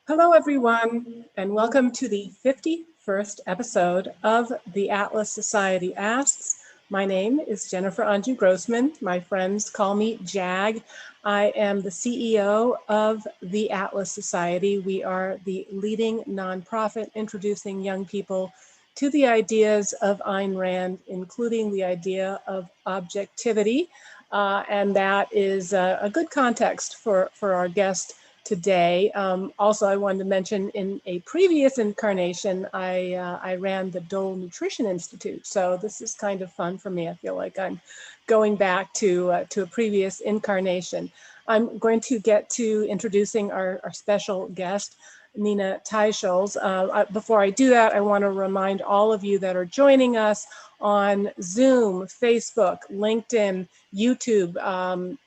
Hello, everyone, and welcome to the 51st episode of the Atlas Society Asks. My name is Jennifer Anju Grossman. My friends call me Jag. I am the CEO of the Atlas Society. We are the leading nonprofit introducing young people to the ideas of Ayn Rand, including the idea of objectivity. And that is a good context for our guest today. Also, I wanted to mention in a previous incarnation, I ran the Dole Nutrition Institute. So this is kind of fun for me. I feel like I'm going back to a previous incarnation. I'm going to get to introducing our special guest, Nina Teicholz. Before I do that, I want to remind all of you that are joining us on Zoom, Facebook, LinkedIn, YouTube,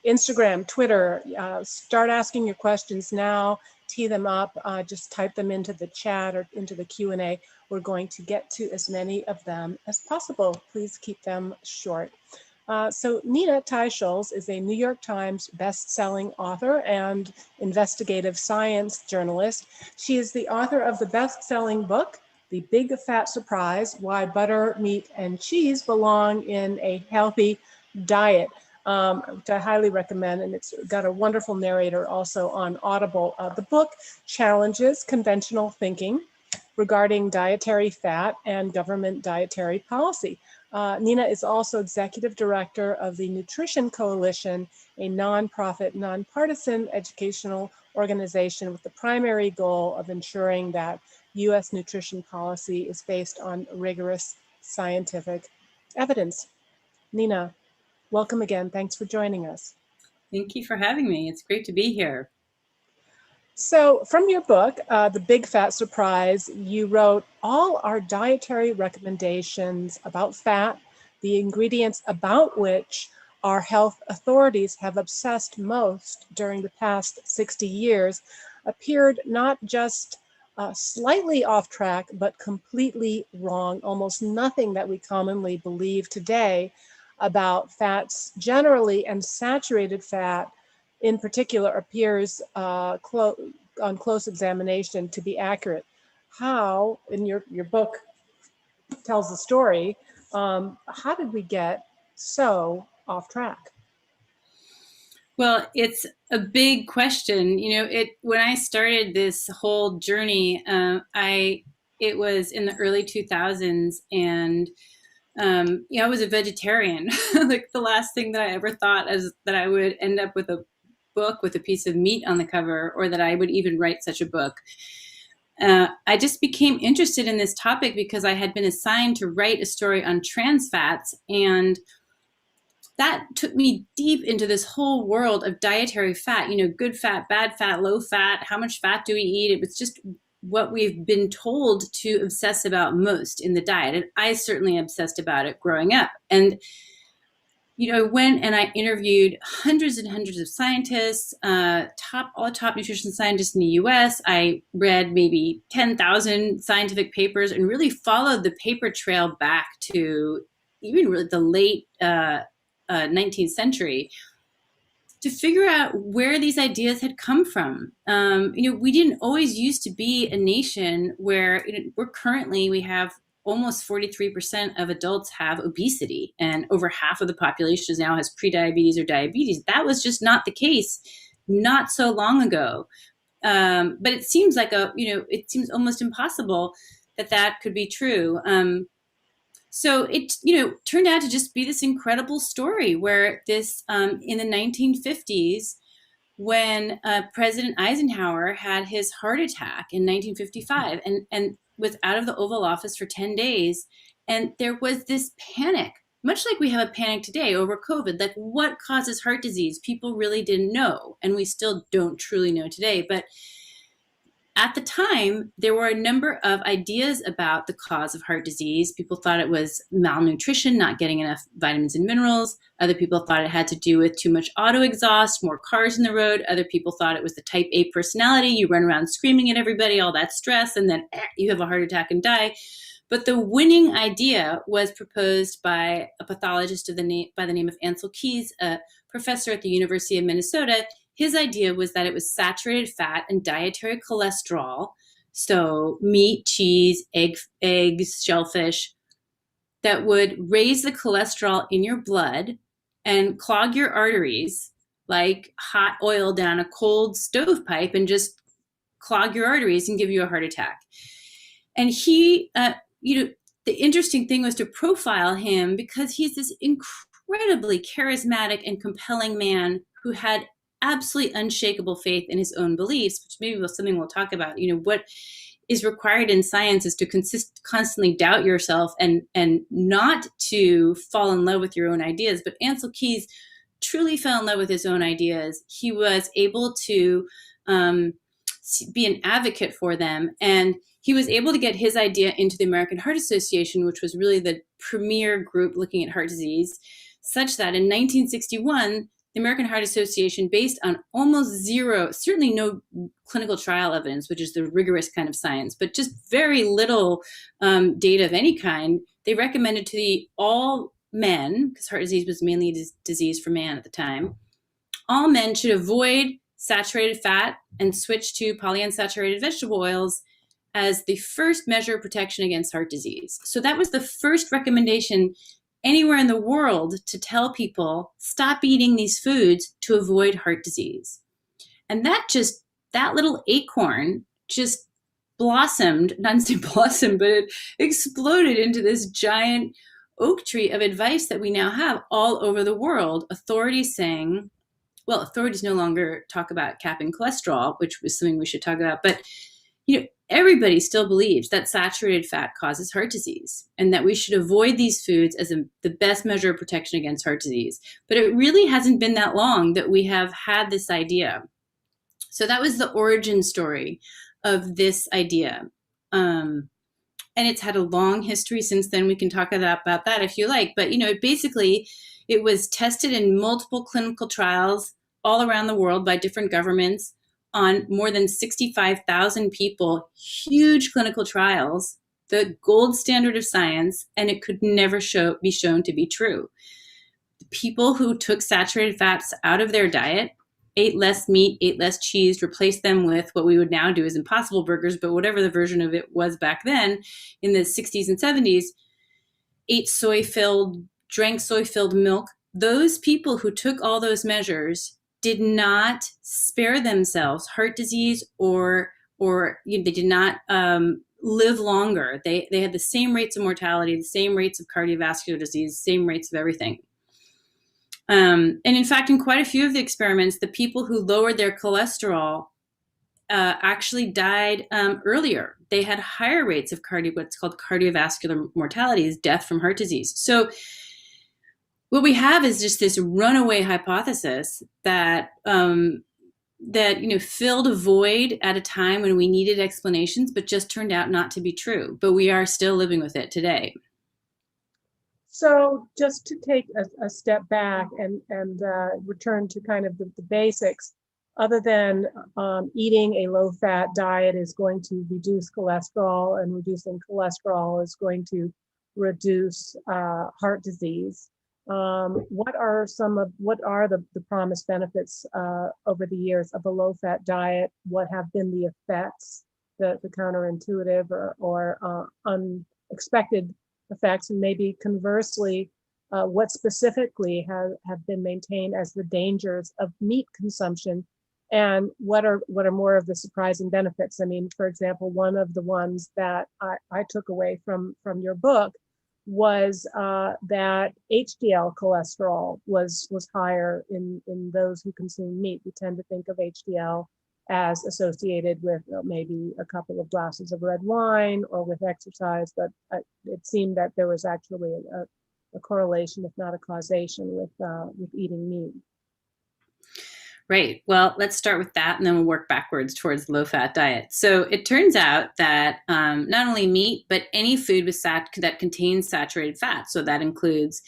Instagram, Twitter. Start asking your questions now, tee them up, just type them into the chat or into the Q&A. We're going to get to as many of them as possible. Please keep them short. So Nina Teicholz is a New York Times best-selling author and investigative science journalist. She is the author of the best-selling book, The Big Fat Surprise: Why Butter, Meat, and Cheese Belong in a Healthy Diet, which I highly recommend, and it's got a wonderful narrator also on Audible. The book challenges conventional thinking regarding dietary fat and government dietary policy. Nina is also executive director of the Nutrition Coalition, a nonprofit, nonpartisan educational organization with the primary goal of ensuring that U.S. nutrition policy is based on rigorous scientific evidence. Nina, welcome again. Thanks for joining us. Thank you for having me. It's great to be here. So from your book, The Big Fat Surprise, you wrote, all our dietary recommendations about fat, the ingredients about which our health authorities have obsessed most during the past 60 years, appeared not just slightly off track, but completely wrong. Almost nothing that we commonly believe today about fats generally and saturated fat in particular appears on close examination to be accurate. How, in your book tells the story, how did we get so off track? Well, it's a big question. When I started this whole journey, it was in the early 2000s, and I was a vegetarian. Like the last thing that I ever thought is that I would end up with a book with a piece of meat on the cover, or that I would even write such a book. I just became interested in this topic because I had been assigned to write a story on trans fats, and that took me deep into this whole world of dietary fat, good fat, bad fat, low fat, how much fat do we eat? It was just what we've been told to obsess about most in the diet. And I certainly obsessed about it growing up. And I went and I interviewed hundreds and hundreds of scientists, all top nutrition scientists in the US. I read maybe 10,000 scientific papers and really followed the paper trail back to even really the late 19th century to figure out where these ideas had come from. We didn't always used to be a nation where we have almost 43% of adults have obesity, and over half of the population now has prediabetes or diabetes. That was just not the case not so long ago. But it seems like it seems almost impossible that could be true. So it, turned out to just be this incredible story where this, in the 1950s, when President Eisenhower had his heart attack in 1955 and was out of the Oval Office for 10 days. And there was this panic, much like we have a panic today over COVID. Like, what causes heart disease? People really didn't know. And we still don't truly know today. But at the time, there were a number of ideas about the cause of heart disease. People thought it was malnutrition, not getting enough vitamins and minerals. Other people thought it had to do with too much auto exhaust, more cars in the road. Other people thought it was the type A personality. You run around screaming at everybody, all that stress, and then you have a heart attack and die. But the winning idea was proposed by a pathologist by the name of Ancel Keys, a professor at the University of Minnesota. his idea was that it was saturated fat and dietary cholesterol, so meat, cheese, eggs, shellfish, that would raise the cholesterol in your blood and clog your arteries like hot oil down a cold stovepipe, and just clog your arteries and give you a heart attack. And he, the interesting thing was to profile him because he's this incredibly charismatic and compelling man who had absolutely unshakable faith in his own beliefs, which maybe was something we'll talk about. What is required in science is to constantly doubt yourself and not to fall in love with your own ideas. But Ancel Keys truly fell in love with his own ideas. He was able to be an advocate for them, and he was able to get his idea into the American Heart Association, which was really the premier group looking at heart disease, such that in 1961, the American Heart Association, based on almost zero, certainly no clinical trial evidence, which is the rigorous kind of science, but just very little data of any kind, they recommended to all men, because heart disease was mainly a disease for man at the time, all men should avoid saturated fat and switch to polyunsaturated vegetable oils as the first measure of protection against heart disease. So that was the first recommendation anywhere in the world to tell people, stop eating these foods to avoid heart disease. And that little acorn just blossomed, not to say blossomed, but it exploded into this giant oak tree of advice that we now have all over the world. Authorities saying, well, authorities no longer talk about capping cholesterol, which was something we should talk about, but everybody still believes that saturated fat causes heart disease and that we should avoid these foods as the best measure of protection against heart disease. But it really hasn't been that long that we have had this idea. So that was the origin story of this idea. And it's had a long history since then. We can talk about that if you like. But, basically, it was tested in multiple clinical trials all around the world by different governments on more than 65,000 people, huge clinical trials, the gold standard of science, and it could never be shown to be true. The people who took saturated fats out of their diet, ate less meat, ate less cheese, replaced them with what we would now do as Impossible Burgers, but whatever the version of it was back then in the 60s and 70s, drank soy-filled milk. Those people who took all those measures did not spare themselves heart disease or they did not live longer. They had the same rates of mortality, the same rates of cardiovascular disease, same rates of everything. And in fact, in quite a few of the experiments, the people who lowered their cholesterol actually died earlier. They had higher rates of what's called cardiovascular mortality, is death from heart disease. So what we have is just this runaway hypothesis that filled a void at a time when we needed explanations, but just turned out not to be true. But we are still living with it today. So just to take a step back and return to kind of the basics, other than eating a low-fat diet is going to reduce cholesterol, and reducing cholesterol is going to reduce heart disease. What are the promised benefits over the years of a low-fat diet? What have been the effects, the counterintuitive or unexpected effects, and maybe conversely, what specifically have been maintained as the dangers of meat consumption, and what are more of the surprising benefits? I mean, for example, one of the ones that I took away from your book was that HDL cholesterol was higher in those who consume meat. We tend to think of HDL as associated with maybe a couple of glasses of red wine or with exercise, but it seemed that there was actually a correlation, if not a causation, with eating meat. Right. Well, let's start with that, and then we'll work backwards towards the low-fat diet. So it turns out that not only meat, but any food that contains saturated fat. So that includes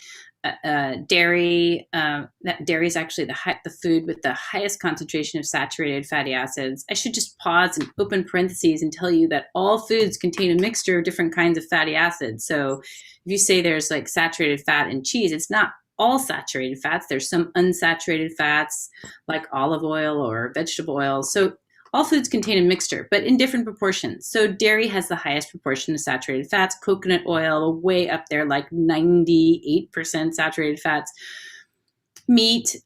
dairy. That dairy is actually the food with the highest concentration of saturated fatty acids. I should just pause and open parentheses and tell you that all foods contain a mixture of different kinds of fatty acids. So if you say there's like saturated fat in cheese, it's not all saturated fats. There's some unsaturated fats like olive oil or vegetable oil. So all foods contain a mixture, but in different proportions. So dairy has the highest proportion of saturated fats, coconut oil way up there, like 98% saturated fats. Meat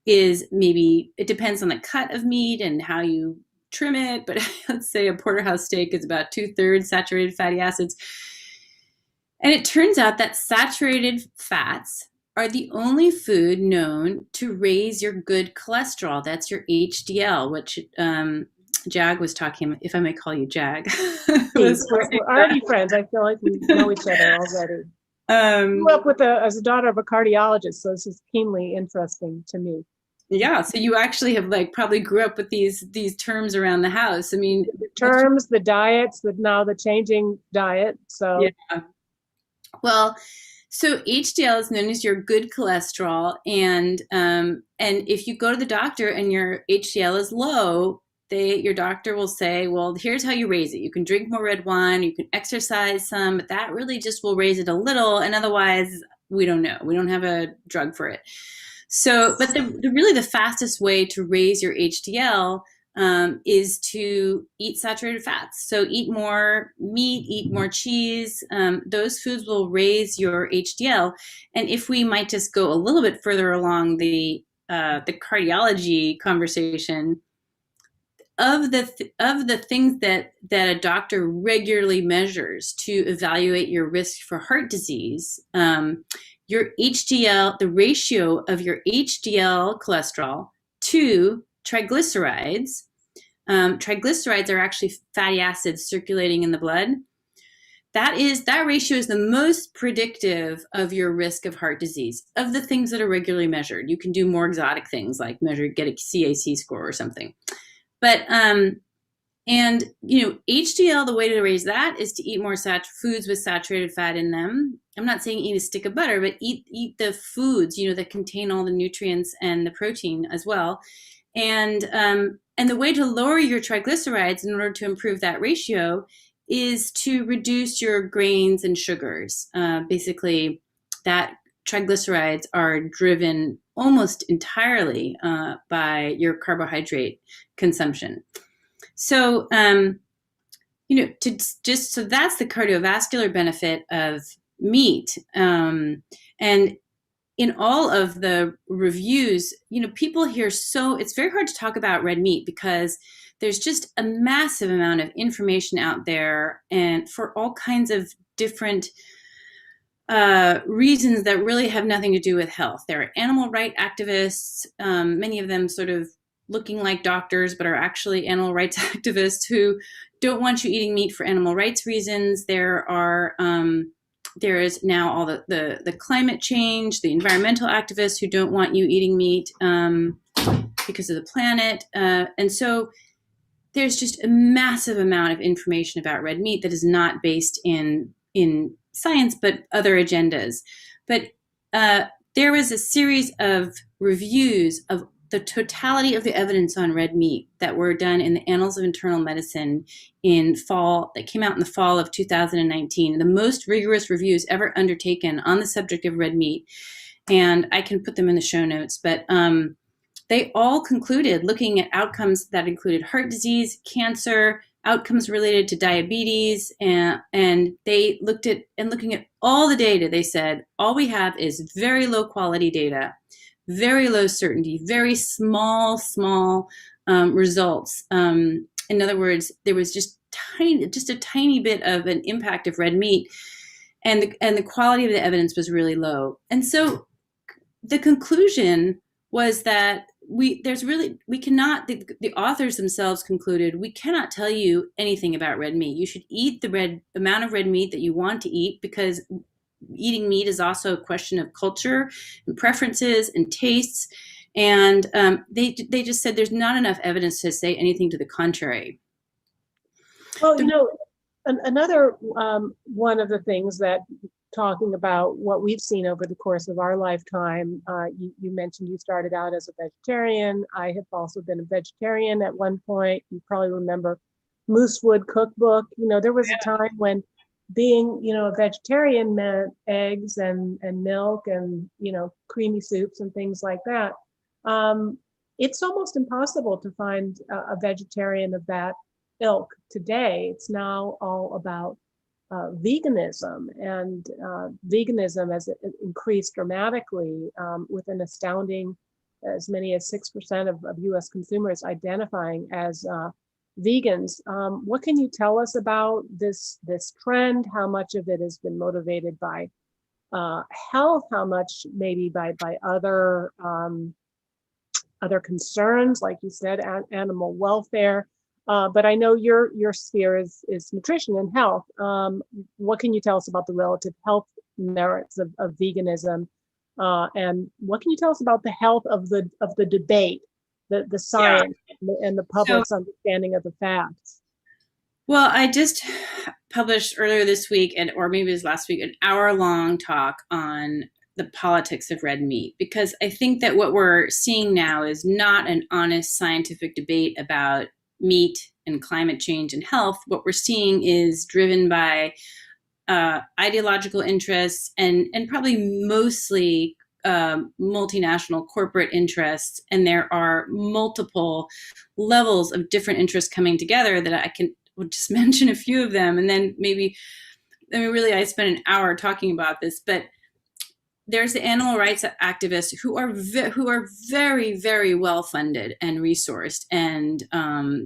is maybe, it depends on the cut of meat and how you trim it, but let's say a porterhouse steak is about 2/3 saturated fatty acids. And it turns out that saturated fats are the only food known to raise your good cholesterol. That's your HDL, which Jag was talking, if I may call you Jag. We're already friends. I feel like we know each other already. Grew up as a daughter of a cardiologist, so this is keenly interesting to me. Yeah, so you actually have probably grew up with these terms around the house. I mean, the terms, the diets, now the changing diet. So yeah. Well, so HDL is known as your good cholesterol, and if you go to the doctor and your HDL is low, your doctor will say, well, here's how you raise it. You can drink more red wine, you can exercise some, but that really just will raise it a little, and otherwise, we don't know. We don't have a drug for it. So, but really the fastest way to raise your HDL is to eat saturated fats. So eat more meat, eat more cheese. Those foods will raise your HDL. And if we might just go a little bit further along the cardiology conversation, of the things that a doctor regularly measures to evaluate your risk for heart disease, your HDL, the ratio of your HDL cholesterol to triglycerides. Triglycerides are actually fatty acids circulating in the blood. That ratio is the most predictive of your risk of heart disease, of the things that are regularly measured. You can do more exotic things like get a CAC score or something. But and HDL, the way to raise that is to eat more foods with saturated fat in them. I'm not saying eat a stick of butter, but eat the foods that contain all the nutrients and the protein as well. And the way to lower your triglycerides in order to improve that ratio is to reduce your grains and sugars. Basically, that triglycerides are driven almost entirely by your carbohydrate consumption. So, so that's the cardiovascular benefit of meat. And in all of the reviews, people hear it's very hard to talk about red meat because there's just a massive amount of information out there, and for all kinds of different reasons that really have nothing to do with health. There are animal rights activists, many of them sort of looking like doctors, but are actually animal rights activists who don't want you eating meat for animal rights reasons. There is now all the climate change, the environmental activists who don't want you eating meat because of the planet. And so there's just a massive amount of information about red meat that is not based in science, but other agendas. But there was a series of reviews of the totality of the evidence on red meat that were done in the Annals of Internal Medicine that came out in the fall of 2019, the most rigorous reviews ever undertaken on the subject of red meat. And I can put them in the show notes, but they all concluded, looking at outcomes that included heart disease, cancer, outcomes related to diabetes, and they looking at all the data, they said, all we have is very low quality data, very low certainty, very small results. In other words, there was just a tiny bit of an impact of red meat, and the quality of the evidence was really low. And so the conclusion was that the authors themselves concluded, we cannot tell you anything about red meat. You should eat the amount of red meat that you want to eat, because eating meat is also a question of culture and preferences and tastes. And they just said there's not enough evidence to say anything to the contrary. Well, another one of the things that, talking about what we've seen over the course of our lifetime, you mentioned you started out as a vegetarian. I have also been a vegetarian at one point. You probably remember Moosewood Cookbook. There was a time when being, a vegetarian meant eggs and milk and, creamy soups and things like that. It's almost impossible to find a vegetarian of that ilk today. It's now all about veganism, and veganism has increased dramatically, with an astounding as many as 6% of US consumers identifying as vegans. What can you tell us about this trend? How much of it has been motivated by health? How much maybe by other concerns, like you said, animal welfare? But I know your sphere is nutrition and health. What can you tell us about the relative health merits of veganism? And what can you tell us about the health of the debate, the science, and the public's understanding of the facts? Well, I just published earlier this week, or maybe it was last week, an hour-long talk on the politics of red meat, because I think that what we're seeing now is not an honest scientific debate about meat and climate change and health. What we're seeing is driven by ideological interests and probably mostly multinational corporate interests. And there are multiple levels of different interests coming together that I will just mention a few of them. And then really, I spent an hour talking about this, but there's the animal rights activists who are very, very well funded and resourced, and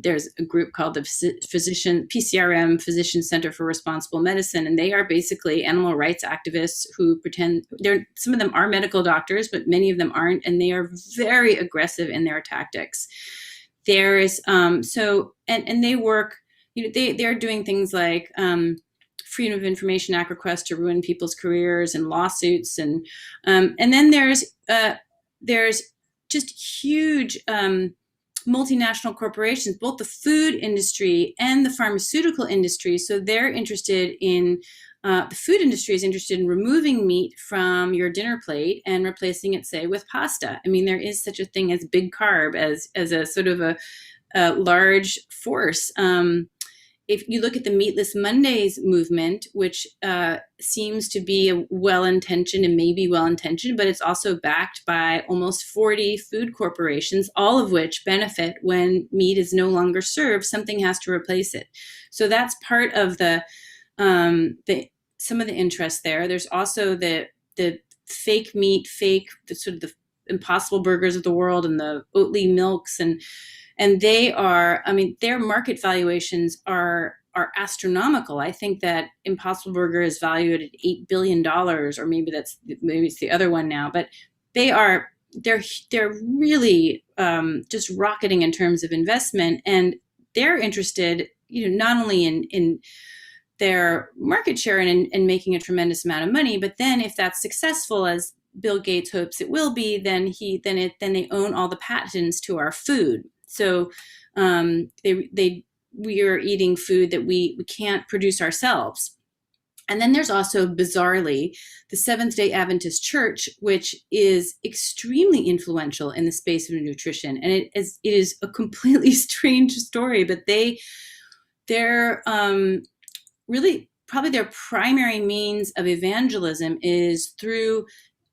there's a group called the PCRM, Physician Center for Responsible Medicine, and they are basically animal rights activists who pretend some of them are medical doctors, but many of them aren't, and they are very aggressive in their tactics. There is and they work. They're doing things like Freedom of Information Act requests to ruin people's careers and lawsuits, and then there's just huge multinational corporations, both the food industry and the pharmaceutical industry. So they're interested in the food industry is interested in removing meat from your dinner plate and replacing it, say, with pasta. I mean, there is such a thing as big carb as a sort of a large force. If you look at the Meatless Mondays movement, which seems to be well-intentioned and maybe well-intentioned, but it's also backed by almost 40 food corporations, all of which benefit when meat is no longer served. Something has to replace it. So that's part of some of the interest there. There's also the fake meat, the sort of the Impossible Burgers of the world and the Oatly milks, and they are, I mean, their market valuations are astronomical. I think that Impossible Burger is valued at $8 billion, or maybe it's the other one now, but they're really just rocketing in terms of investment, and they're interested, not only in their market share and making a tremendous amount of money, but then if that's successful, as Bill Gates hopes it will be, then they own all the patents to our food. So we are eating food that we can't produce ourselves. And then there's also, bizarrely, the Seventh-day Adventist Church, which is extremely influential in the space of nutrition. And it is a completely strange story, but they're really probably their primary means of evangelism is through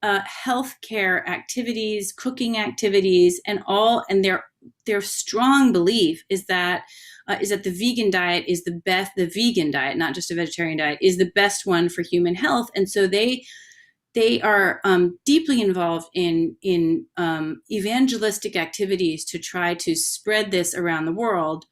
healthcare activities, cooking activities, and their strong belief is that the vegan diet is the best. The vegan diet, not just a vegetarian diet, is the best one for human health, and so they are deeply involved in evangelistic activities to try to spread this around the world,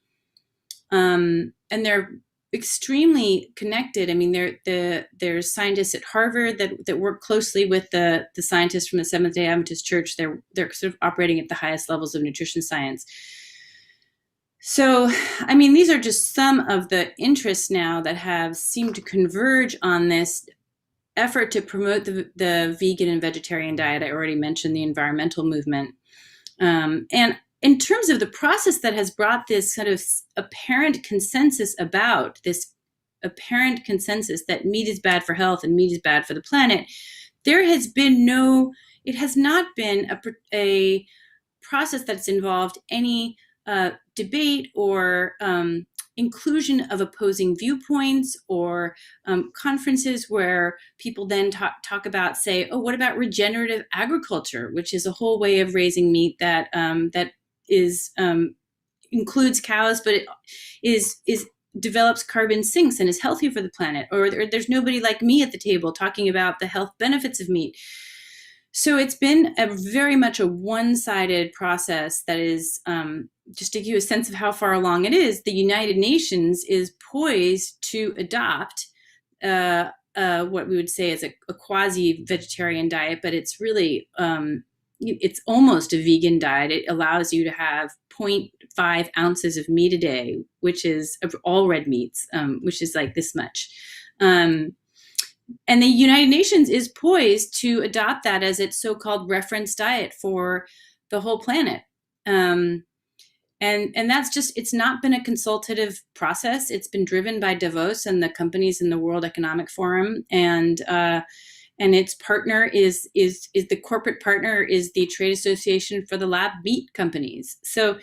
and they're extremely connected. I mean, there's scientists at Harvard that work closely with the scientists from the Seventh-day Adventist Church. They're sort of operating at the highest levels of nutrition science. So, I mean, these are just some of the interests now that have seemed to converge on this effort to promote the vegan and vegetarian diet. I already mentioned the environmental movement, and in terms of the process that has brought this sort of apparent consensus that meat is bad for health and meat is bad for the planet, it has not been a process that's involved any debate or inclusion of opposing viewpoints, or conferences where people then talk about, say, oh, what about regenerative agriculture, which is a whole way of raising meat that is includes cows, but it is develops carbon sinks and is healthy for the planet. Or there's nobody like me at the table talking about the health benefits of meat. So it's been very much a one-sided process that is, just to give you a sense of how far along it is, the United Nations is poised to adopt what we would say is a quasi-vegetarian diet, but it's really, it's almost a vegan diet. It allows you to have 0.5 ounces of meat a day, which is of all red meats, which is like this much. And the United Nations is poised to adopt that as its so-called reference diet for the whole planet. And that's just, it's not been a consultative process. It's been driven by Davos and the companies in the World Economic Forum. And its partner is the corporate partner is the Trade Association for the Lab Meat Companies. So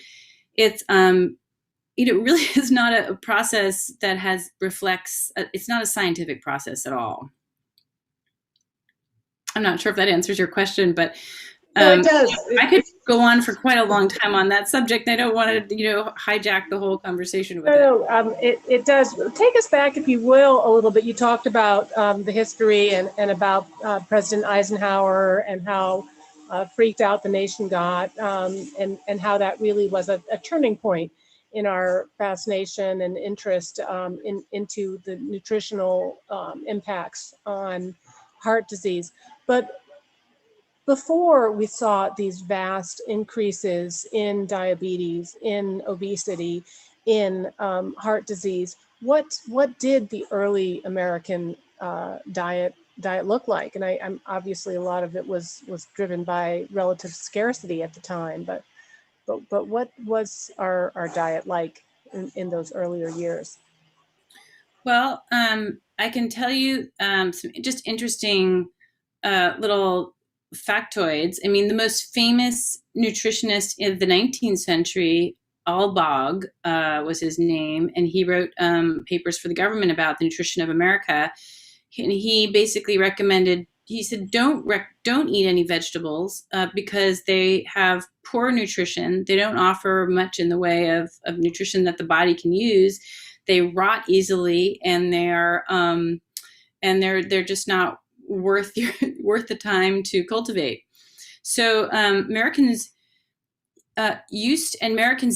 it's, it really is not a process that reflects, it's not a scientific process at all. I'm not sure if that answers your question, but no, it does. I could go on for quite a long time on that subject. I don't want to, hijack the whole conversation with it. It does. Take us back, if you will, a little bit. You talked about the history and about President Eisenhower and how freaked out the nation got, and how that really was a turning point in our fascination and interest into the nutritional impacts on heart disease. But before we saw these vast increases in diabetes, in obesity, in heart disease, what did the early American diet look like? And I'm obviously a lot of it was driven by relative scarcity at the time, but what was our diet like in those earlier years? Well, I can tell you some just interesting little factoids. I mean, the most famous nutritionist in the 19th century, Albog was his name, and he wrote papers for the government about the nutrition of America. And he basically recommended, he said, don't eat any vegetables because they have poor nutrition. They don't offer much in the way of nutrition that the body can use. They rot easily, and they're just not worth the time to cultivate. So Americans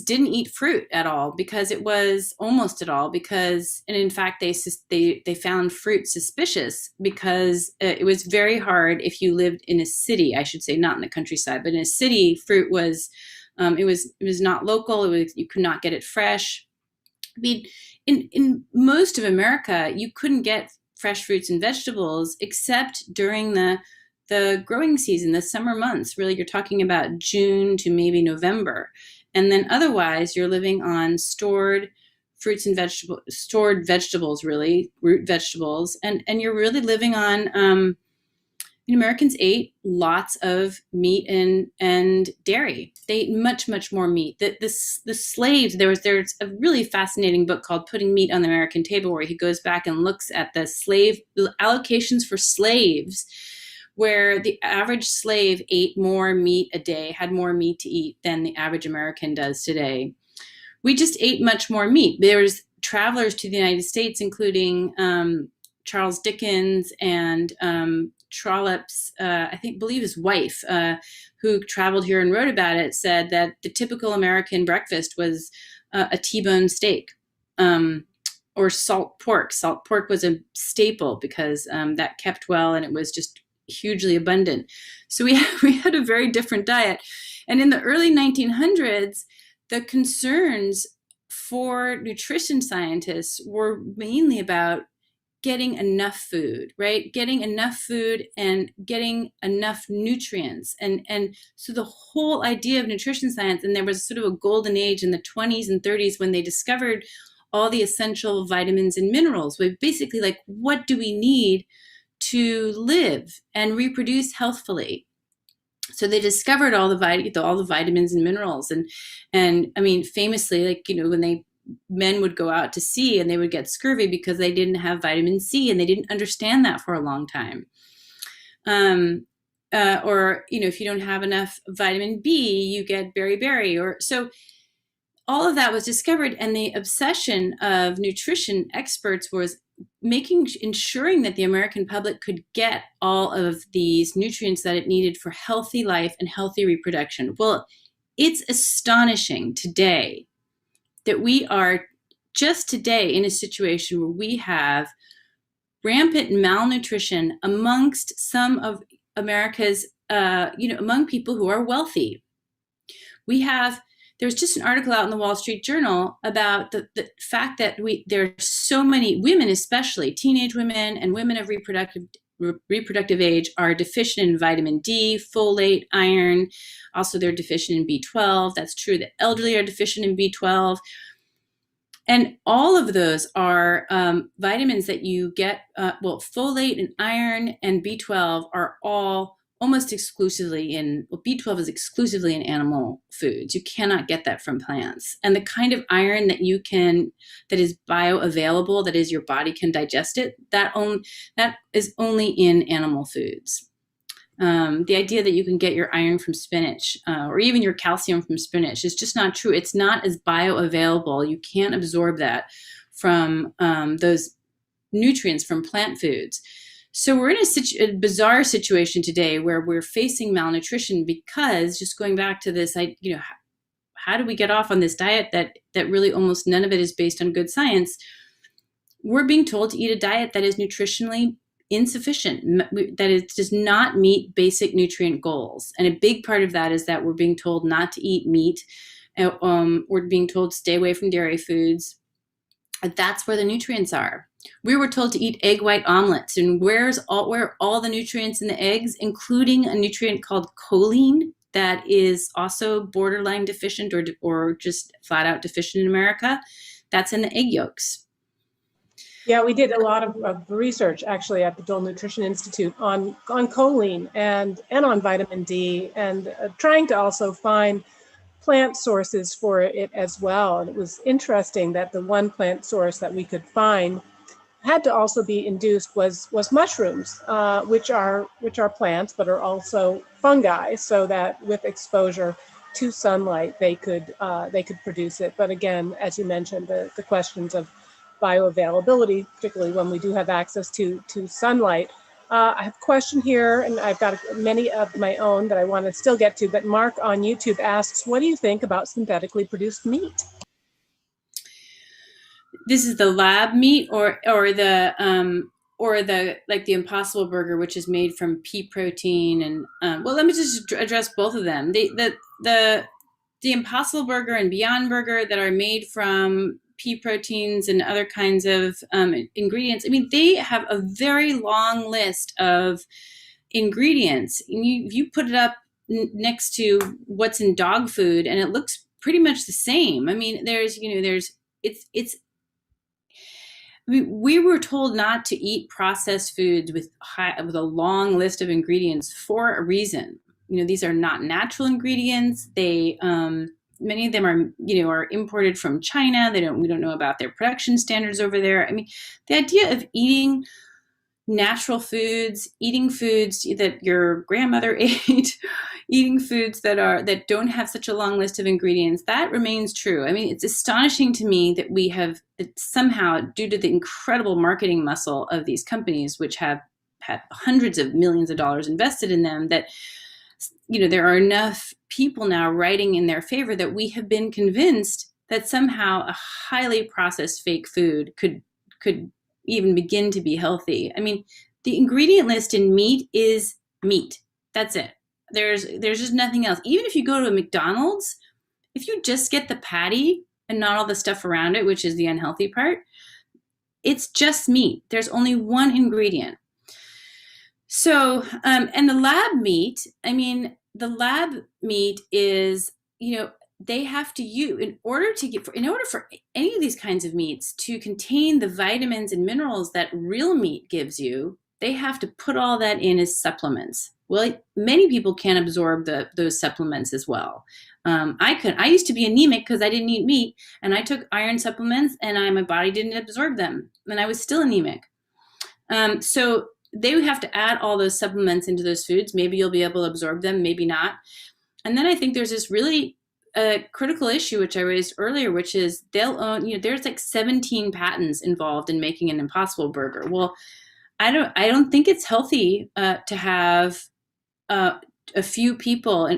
didn't eat fruit at all, because it was almost at all, because, and in fact they found fruit suspicious, because it was very hard if you lived in a city, I should say, not in the countryside, but in a city, fruit was it was not local. You could not get it fresh. I mean, in most of America, you couldn't get fresh fruits and vegetables except during the growing season, the summer months. Really, you're talking about June to maybe November. And then otherwise, you're living on stored fruits and stored vegetables, really, root vegetables. And you're really living on, Americans ate lots of meat and dairy. They ate much, much more meat. The slaves, there's a really fascinating book called Putting Meat on the American Table, where he goes back and looks at the allocations for slaves, where the average slave ate more meat a day, had more meat to eat than the average American does today. We just ate much more meat. There's travelers to the United States, including Charles Dickens and Trollope's, believe his wife, who traveled here and wrote about it, said that the typical American breakfast was a T-bone steak or salt pork. Salt pork was a staple because that kept well, and it was just hugely abundant. So we had a very different diet. And in the early 1900s, the concerns for nutrition scientists were mainly about getting enough food, right? Getting enough food and getting enough nutrients. And so the whole idea of nutrition science, and there was sort of a golden age in the 20s and 30s when they discovered all the essential vitamins and minerals. We basically, like, what do we need to live and reproduce healthfully? So they discovered all the vitamins and minerals, and I mean, famously, like, when they men would go out to sea and they would get scurvy because they didn't have vitamin C, and they didn't understand that for a long time. Or, if you don't have enough vitamin B, you get beriberi. Or so all of that was discovered, and the obsession of nutrition experts was ensuring that the American public could get all of these nutrients that it needed for healthy life and healthy reproduction. Well, it's astonishing today that we are just today in a situation where we have rampant malnutrition amongst some of America's, among people who are wealthy. There's just an article out in the Wall Street Journal about the fact that there are so many women, especially teenage women and women of reproductive age, are deficient in vitamin D, folate, iron. Also, they're deficient in B12. That's true. The elderly are deficient in B12. And all of those are vitamins that you get. Folate and iron and B12 are all almost exclusively B12 is exclusively in animal foods. You cannot get that from plants. And the kind of iron that that is bioavailable, that is your body can digest it, that is only in animal foods. The idea that you can get your iron from spinach or even your calcium from spinach is just not true. It's not as bioavailable. You can't absorb that from those nutrients from plant foods. So we're in a bizarre situation today where we're facing malnutrition because, just going back to this, how do we get off on this diet that really almost none of it is based on good science? We're being told to eat a diet that is nutritionally insufficient, that it does not meet basic nutrient goals. And a big part of that is that we're being told not to eat meat. We're being told to stay away from dairy foods. That's where the nutrients are. We were told to eat egg white omelets, and where are all the nutrients in the eggs, including a nutrient called choline that is also borderline deficient or just flat out deficient in America. That's in the egg yolks. Yeah, we did a lot of research actually at the Dole Nutrition Institute on choline and on vitamin D, and trying to also find plant sources for it as well. And it was interesting that the one plant source that we could find had to also be induced was mushrooms, which are plants but are also fungi, so that with exposure to sunlight they could produce it. But again, as you mentioned, the questions of bioavailability, particularly when we do have access to sunlight. I have a question here, and I've got many of my own that I want to still get to, but Mark on YouTube asks, what do you think about synthetically produced meat? This is the lab meat or the like the Impossible Burger, which is made from pea protein. And let me just address both of them. The Impossible Burger and Beyond Burger that are made from pea proteins and other kinds of ingredients. I mean, they have a very long list of ingredients. And you put it up next to what's in dog food, and it looks pretty much the same. I mean, we were told not to eat processed foods with a long list of ingredients for a reason. These are not natural ingredients. They many of them are imported from China. We don't know about their production standards over there. I mean, the idea of eating natural foods, eating foods that your grandmother ate, eating foods that don't have such a long list of ingredients, that remains true. I mean, it's astonishing to me that we have somehow, due to the incredible marketing muscle of these companies, which have had hundreds of millions of dollars invested in them, that there are enough people now writing in their favor that we have been convinced that somehow a highly processed fake food could even begin to be healthy. I mean, the ingredient list in meat is meat. That's it. There's just nothing else. Even if you go to a McDonald's, if you just get the patty and not all the stuff around it, which is the unhealthy part, it's just meat. There's only one ingredient. So, and the lab meat, is, they have to use, in order for any of these kinds of meats to contain the vitamins and minerals that real meat gives you, they have to put all that in as supplements. Well, many people can't absorb those supplements as well. I used to be anemic because I didn't eat meat, and I took iron supplements, and my body didn't absorb them, and I was still anemic. So they would have to add all those supplements into those foods. Maybe you'll be able to absorb them, maybe not. And then I think there's this really critical issue, which I raised earlier, which is they'll own, there's like 17 patents involved in making an Impossible Burger. Well, I don't think it's healthy to have a few people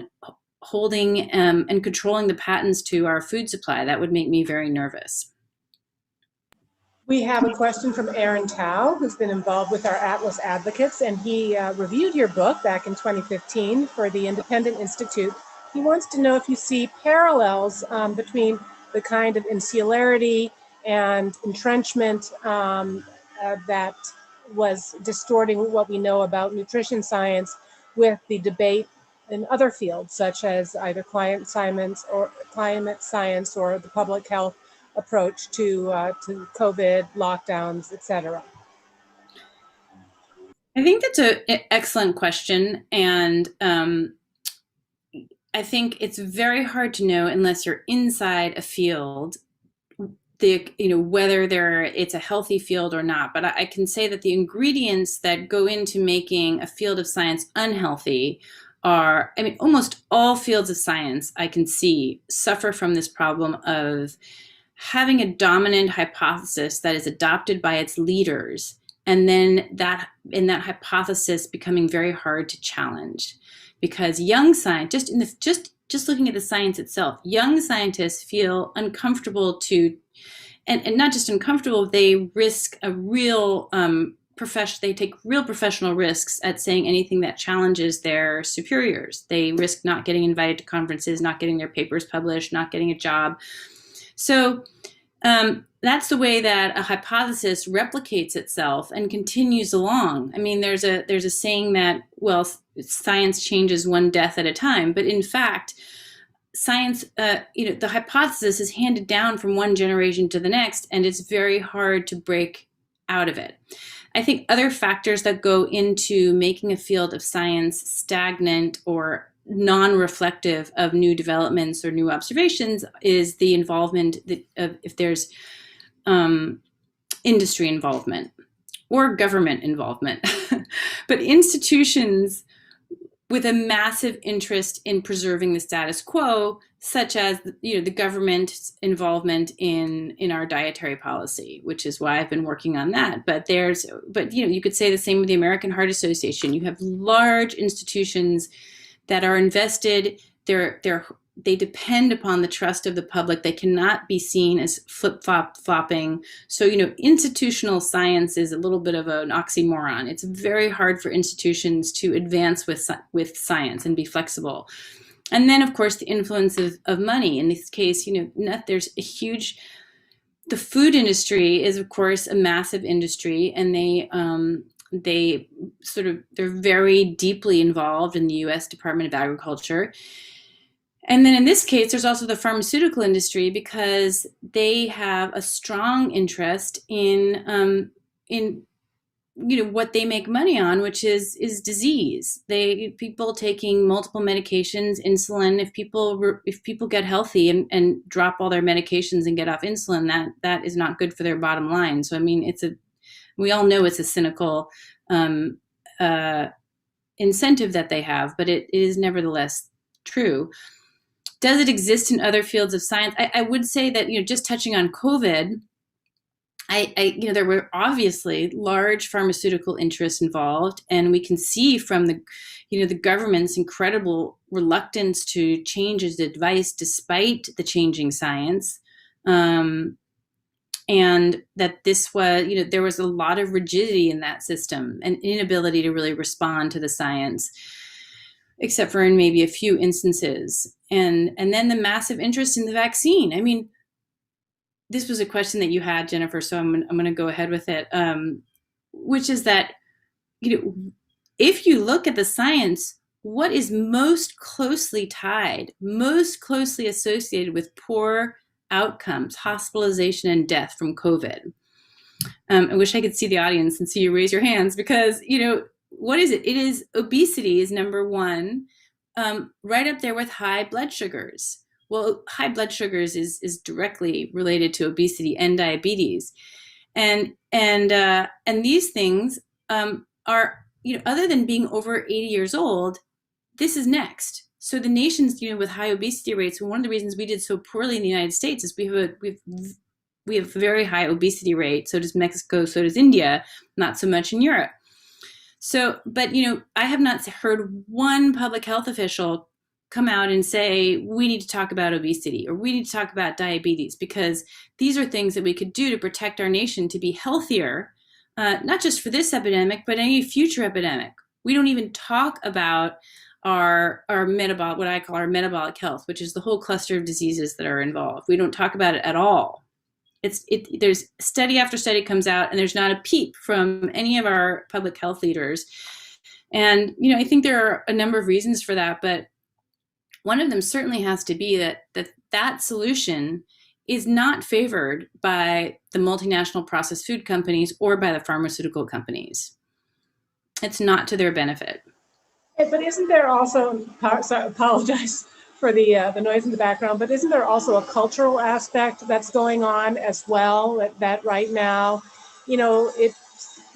holding and controlling the patents to our food supply. That would make me very nervous. We have a question from Aaron Tao, who's been involved with our Atlas Advocates, and he reviewed your book back in 2015 for the Independent Institute. He wants to know if you see parallels between the kind of insularity and entrenchment that was distorting what we know about nutrition science with the debate in other fields, such as either climate science or the public health approach to COVID, lockdowns, etc. I think that's an excellent question, and I think it's very hard to know unless you're inside a field, whether it's a healthy field or not. But I can say that the ingredients that go into making a field of science unhealthy are, almost all fields of science I can see suffer from this problem of having a dominant hypothesis that is adopted by its leaders, and then that hypothesis becoming very hard to challenge, because young scientists, just looking at the science itself, young scientists feel uncomfortable and not just uncomfortable, they risk a real they take real professional risks at saying anything that challenges their superiors. They risk not getting invited to conferences, not getting their papers published, not getting a job. So that's the way that a hypothesis replicates itself and continues along. There's a saying that, well, science changes one death at a time, but in fact, science, the hypothesis is handed down from one generation to the next, and it's very hard to break out of it. I think other factors that go into making a field of science stagnant or non-reflective of new developments or new observations is the involvement of, if there's industry involvement or government involvement. But institutions with a massive interest in preserving the status quo, such as the government's involvement in our dietary policy, which is why I've been working on that. But you could say the same with the American Heart Association. You have large institutions that are invested. They depend upon the trust of the public. They cannot be seen as flip-flopping. So, institutional science is a little bit of an oxymoron. It's very hard for institutions to advance with science and be flexible. And then, of course, the influence of money. In this case, there's a huge, the food industry is, of course, a massive industry, and they're very deeply involved in the U.S. Department of Agriculture. And then in this case, there's also the pharmaceutical industry, because they have a strong interest in what they make money on, which is disease. People taking multiple medications, insulin. If people get healthy and drop all their medications and get off insulin, that is not good for their bottom line. So we all know it's a cynical incentive that they have, but it is nevertheless true. Does it exist in other fields of science? I would say that, just touching on COVID, there were obviously large pharmaceutical interests involved, and we can see from the government's incredible reluctance to change its advice despite the changing science, and that this was, there was a lot of rigidity in that system and inability to really respond to the science, except for in maybe a few instances. And then the massive interest in the vaccine. This was a question that you had, Jennifer, so I'm going to go ahead with it, which is that, if you look at the science, what is most closely associated with poor outcomes, hospitalization and death from COVID? I wish I could see the audience and see you raise your hands, because, what is it? It is obesity is number one. right up there with high blood sugars. Well, high blood sugars is directly related to obesity and diabetes, and these things are, other than being over 80 years old, this is next. So the nations, with high obesity rates, one of the reasons we did so poorly in the United States is we have very high obesity rate. So does Mexico, so does India, not so much in Europe. So, but I have not heard one public health official come out and say we need to talk about obesity or we need to talk about diabetes, because these are things that we could do to protect our nation to be healthier, not just for this epidemic, but any future epidemic. We don't even talk about our metabolic, what I call our metabolic health, which is the whole cluster of diseases that are involved. We don't talk about it at all. There's study after study comes out, and there's not a peep from any of our public health leaders. And I think there are a number of reasons for that, but one of them certainly has to be that solution is not favored by the multinational processed food companies or by the pharmaceutical companies. It's not to their benefit. But isn't there also, sorry, apologize for the noise in the background, but isn't there also a cultural aspect that's going on as well, that right now, it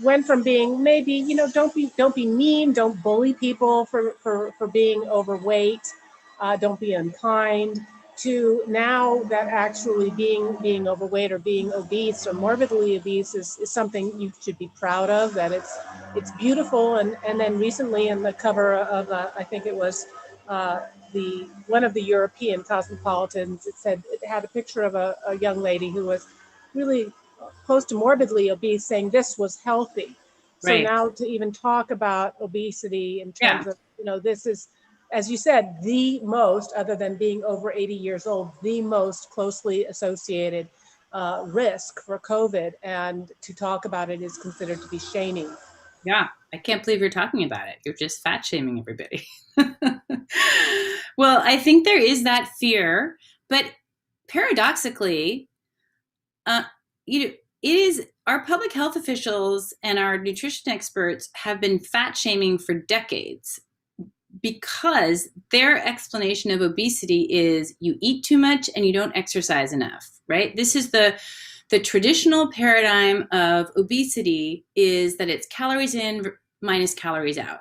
went from being maybe, don't be mean, don't bully people for being overweight, don't be unkind, to now that actually being overweight or being obese or morbidly obese is something you should be proud of, that it's beautiful. And then recently in the cover of I think it was one of the European cosmopolitans, it had a picture of a young lady who was really close to morbidly obese, saying this was healthy. So Right. now to even talk about obesity in terms of, this is, as you said, the most, other than being over 80 years old, the most closely associated risk for COVID. And to talk about it is considered to be shaming. Yeah, I can't believe you're talking about it. You're just fat shaming everybody. Well, I think there is that fear, but paradoxically, it is our public health officials and our nutrition experts have been fat shaming for decades, because their explanation of obesity is you eat too much and you don't exercise enough, right? This is the traditional paradigm of obesity, is that it's calories in minus calories out.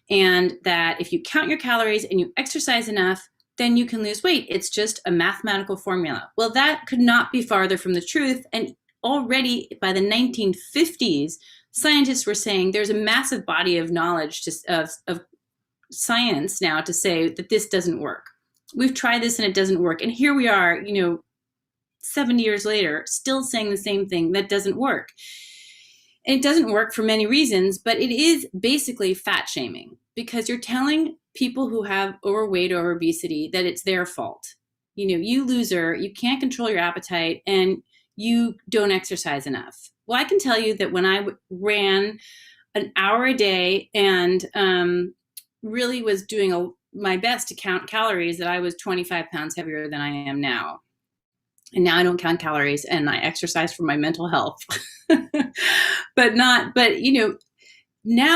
And that if you count your calories and you exercise enough, then you can lose weight. It's just a mathematical formula. Well, that could not be farther from the truth. And already by the 1950s, scientists were saying there's a massive body of knowledge of science now to say that this doesn't work. We've tried this and it doesn't work. And here we are, 70 years later, still saying the same thing, that doesn't work. And it doesn't work for many reasons, but it is basically fat shaming, because you're telling people who have overweight or obesity that it's their fault. You loser, you can't control your appetite and you don't exercise enough. Well, I can tell you that when I ran an hour a day and really was doing my best to count calories, that I was 25 pounds heavier than I am now. And now I don't count calories and I exercise for my mental health. but now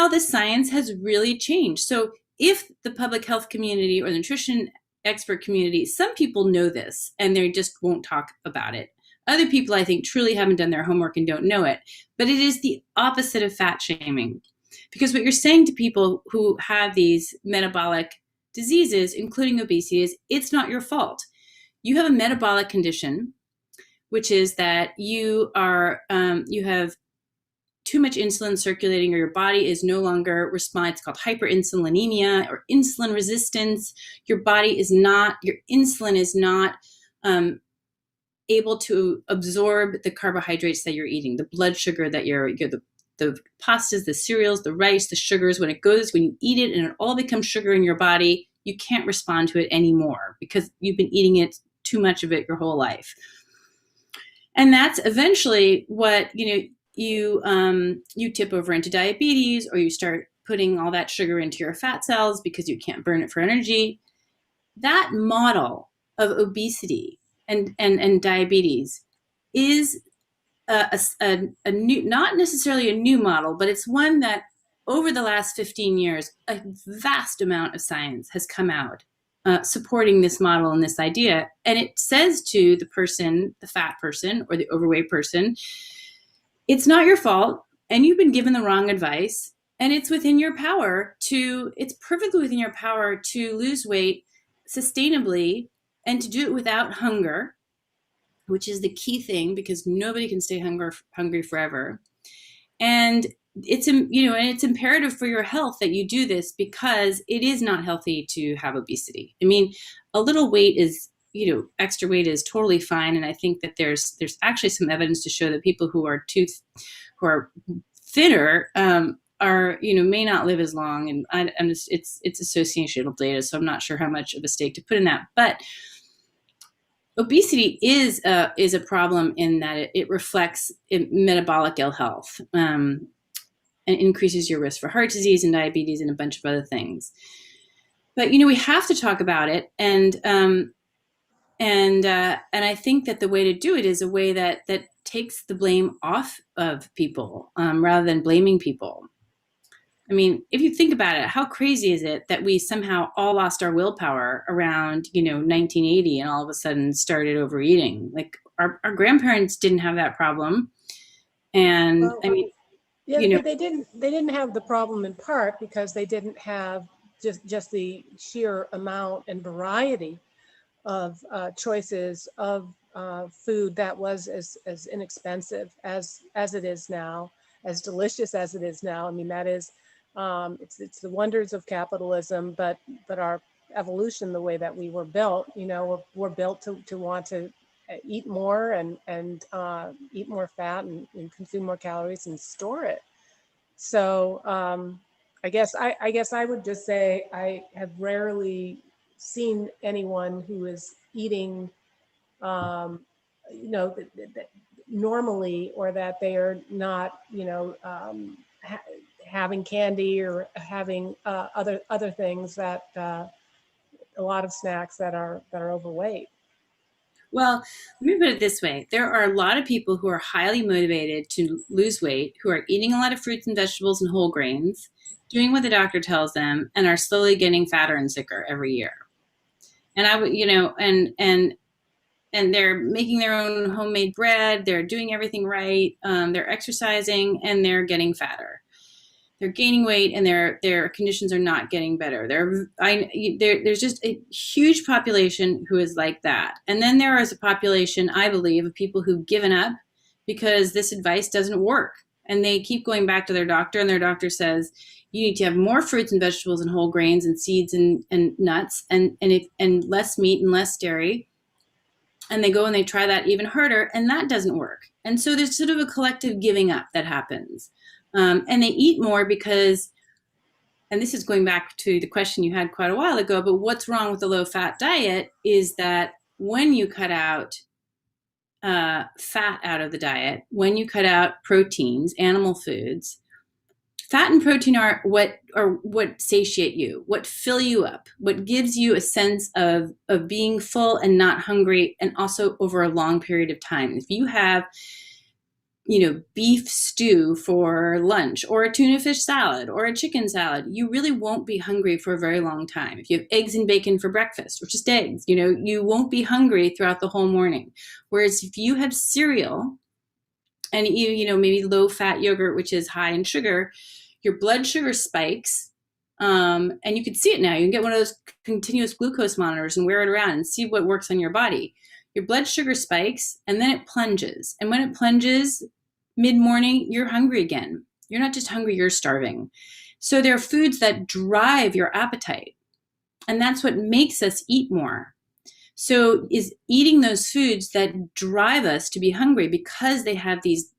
the science has really changed. So if the public health community or the nutrition expert community, some people know this and they just won't talk about it. Other people, I think, truly haven't done their homework and don't know it. But it is the opposite of fat shaming. Because what you're saying to people who have these metabolic diseases, including obesity, is it's not your fault. You have a metabolic condition, which is that you have too much insulin circulating, or your body is no longer responding. It's called hyperinsulinemia or insulin resistance. Your insulin is not able to absorb the carbohydrates that you're eating, the blood sugar that the pastas, the cereals, the rice, the sugars. When you eat it and it all becomes sugar in your body, you can't respond to it anymore because you've been eating it too much of it your whole life. And that's eventually what, you tip over into diabetes, or you start putting all that sugar into your fat cells because you can't burn it for energy. That model of obesity and diabetes is a new, not necessarily a new model, but it's one that over the last 15 years, a vast amount of science has come out supporting this model and this idea. And it says to the person, the fat person or the overweight person, it's not your fault, and you've been given the wrong advice, and it's perfectly within your power to lose weight sustainably and to do it without hunger, which is the key thing, because nobody can stay hungry forever. And it's imperative for your health that you do this, because it is not healthy to have obesity. I mean, a little weight is, extra weight is totally fine. And I think that there's actually some evidence to show that people who are thinner may not live as long. And it's associational data, so I'm not sure how much of a stake to put in that. But obesity is a problem in that it reflects metabolic ill health, and increases your risk for heart disease and diabetes and a bunch of other things. But we have to talk about it, and I think that the way to do it is a way that takes the blame off of people, rather than blaming people. I mean, if you think about it, how crazy is it that we somehow all lost our willpower around, 1980 and all of a sudden started overeating? Like our grandparents didn't have that problem. And well, I mean, but they didn't have the problem in part because they didn't have just the sheer amount and variety of choices of food that was as inexpensive as it is now, as delicious as it is now. I mean, that is, it's the wonders of capitalism, but our evolution, the way that we were built, we're built to want to eat more and eat more fat and consume more calories and store it. So I guess I would just say I have rarely seen anyone who is eating, normally, or that they are not, having candy or having other things that a lot of snacks that are overweight. well, let me put it this way. There are a lot of people who are highly motivated to lose weight, who are eating a lot of fruits and vegetables and whole grains, doing what the doctor tells them, and are slowly getting fatter and sicker every year. And I would, and they're making their own homemade bread. They're doing everything right. They're exercising and they're getting fatter. They're gaining weight and their conditions are not getting better. There's just a huge population who is like that. And then there is a population, I believe, of people who've given up because this advice doesn't work. And they keep going back to their doctor, and their doctor says, you need to have more fruits and vegetables and whole grains and seeds and nuts and less meat and less dairy. And they go and they try that even harder, and that doesn't work. And so there's sort of a collective giving up that happens. And they eat more because, and this is going back to the question you had quite a while ago, but what's wrong with the low-fat diet is that when you cut out fat out of the diet, when you cut out proteins, animal foods, fat and protein are what satiate you, what fill you up, what gives you a sense of being full and not hungry, and also over a long period of time. If you have, beef stew for lunch, or a tuna fish salad, or a chicken salad, you really won't be hungry for a very long time. If you have eggs and bacon for breakfast, or just eggs, you won't be hungry throughout the whole morning. Whereas if you have cereal and maybe low-fat yogurt, which is high in sugar, your blood sugar spikes, and you can see it now. You can get one of those continuous glucose monitors and wear it around and see what works on your body. Your blood sugar spikes, and then it plunges. And when it plunges mid-morning, you're hungry again. You're not just hungry, you're starving. So there are foods that drive your appetite, and that's what makes us eat more. So is eating those foods that drive us to be hungry, because they have this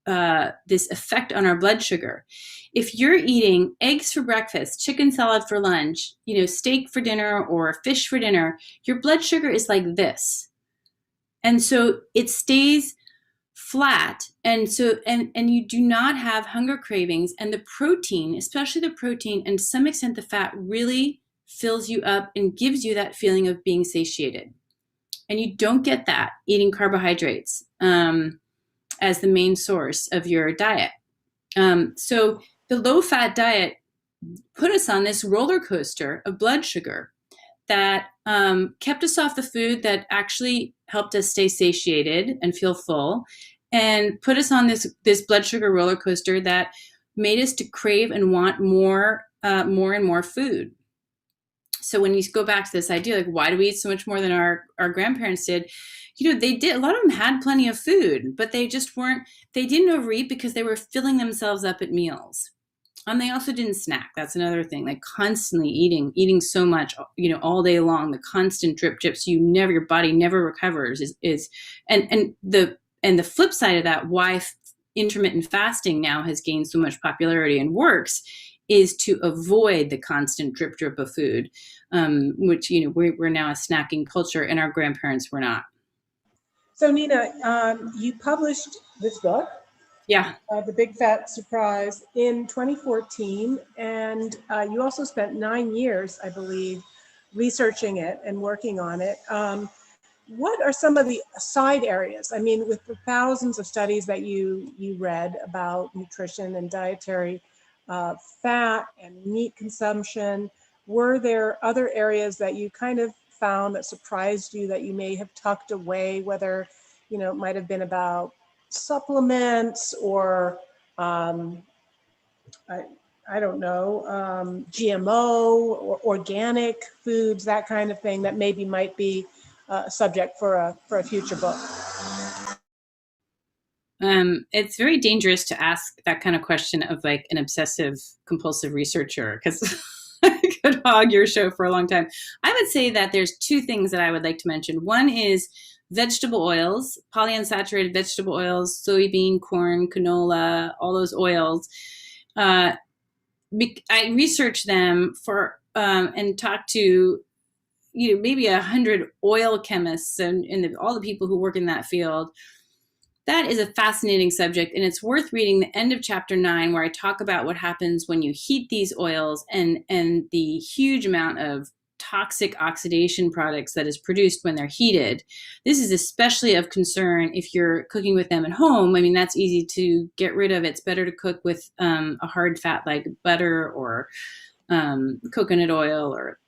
effect on our blood sugar. If you're eating eggs for breakfast, chicken salad for lunch, steak for dinner, or fish for dinner, your blood sugar is like this. And so it stays flat. And so, and you do not have hunger cravings, and the protein, especially the protein, and to some extent the fat, really fills you up and gives you that feeling of being satiated. And you don't get that eating carbohydrates as the main source of your diet. So the low-fat diet put us on this roller coaster of blood sugar that kept us off the food that actually helped us stay satiated and feel full, and put us on this blood sugar roller coaster that made us to crave and want more and more food. So when you go back to this idea, like, why do we eat so much more than our grandparents did? They did. A lot of them had plenty of food, but they didn't overeat because they were filling themselves up at meals. They also didn't snack. That's another thing, like constantly eating so much, all day long, the constant drip drips, your body never recovers and the flip side of that, why intermittent fasting now has gained so much popularity and works, is to avoid the constant drip drip of food, which, we're now a snacking culture, and our grandparents were not. So Nina, you published this book, yeah, The Big Fat Surprise, in 2014, and you also spent 9 years, I believe, researching it and working on it. What are some of the side areas? I mean, with the thousands of studies that you read about nutrition and dietary fat and meat consumption, were there other areas that you kind of found that surprised you that you may have tucked away, whether, it might have been about supplements or, I don't know, GMO or organic foods, that kind of thing, that maybe might be a subject for a future book? It's very dangerous to ask that kind of question of like an obsessive compulsive researcher, because I could hog your show for a long time. I would say that there's two things that I would like to mention. One is vegetable oils, polyunsaturated vegetable oils, soybean, corn, canola, all those oils. I researched them and talked to maybe 100 oil chemists and all the people who work in that field. That is a fascinating subject, and it's worth reading the end of chapter 9, where I talk about what happens when you heat these oils and the huge amount of toxic oxidation products that is produced when they're heated. This is especially of concern if you're cooking with them at home. I mean, that's easy to get rid of. It's better to cook with a hard fat like butter or coconut oil or,